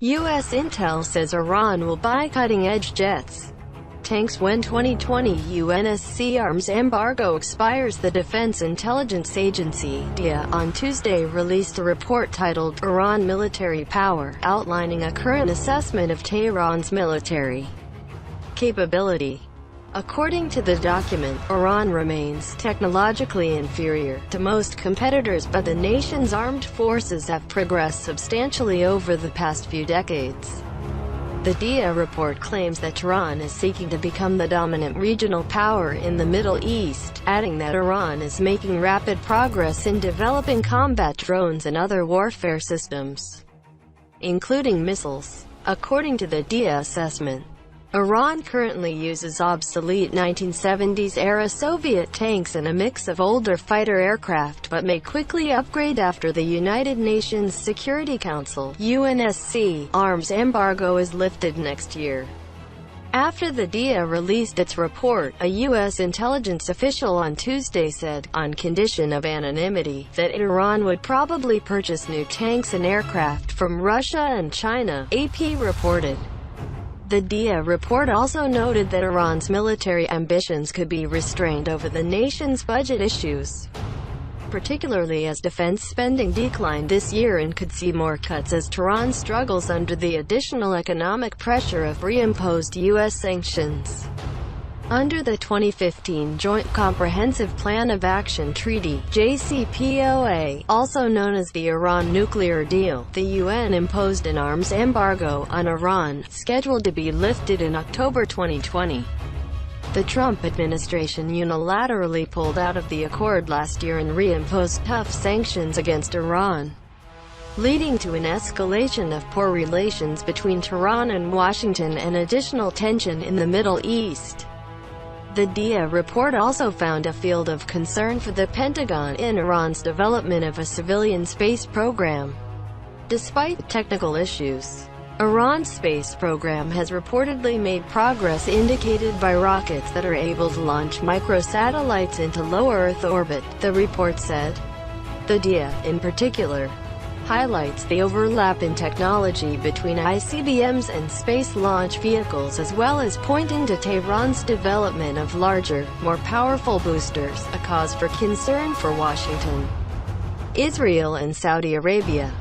U.S. intel says Iran will buy cutting-edge jets, tanks when 2020 UNSC arms embargo expires. The Defense Intelligence Agency (DIA) on Tuesday released a report titled Iran Military Power, outlining a current assessment of Tehran's military capability. According to the document, Iran remains technologically inferior to most competitors, but the nation's armed forces have progressed substantially over the past few decades. The DIA report claims that Tehran is seeking to become the dominant regional power in the Middle East, adding that Iran is making rapid progress in developing combat drones and other warfare systems, including missiles. According to the DIA assessment, Iran currently uses obsolete 1970s-era Soviet tanks and a mix of older fighter aircraft, but may quickly upgrade after the United Nations Security Council (UNSC) arms embargo is lifted next year. After the DIA released its report, a U.S. intelligence official on Tuesday said, on condition of anonymity, that Iran would probably purchase new tanks and aircraft from Russia and China, AP reported. The DIA report also noted that Iran's military ambitions could be restrained over the nation's budget issues, particularly as defense spending declined this year and could see more cuts as Tehran struggles under the additional economic pressure of reimposed U.S. sanctions. Under the 2015 Joint Comprehensive Plan of Action Treaty (JCPOA), also known as the Iran nuclear deal, the UN imposed an arms embargo on Iran, scheduled to be lifted in October 2020. The Trump administration unilaterally pulled out of the accord last year and reimposed tough sanctions against Iran, leading to an escalation of poor relations between Tehran and Washington and additional tension in the Middle East. The DIA report also found a field of concern for the Pentagon in Iran's development of a civilian space program. Despite technical issues, Iran's space program has reportedly made progress indicated by rockets that are able to launch microsatellites into low Earth orbit, the report said. The DIA, in particular, highlights the overlap in technology between ICBMs and space launch vehicles, as well as pointing to Tehran's development of larger, more powerful boosters, a cause for concern for Washington, Israel and Saudi Arabia.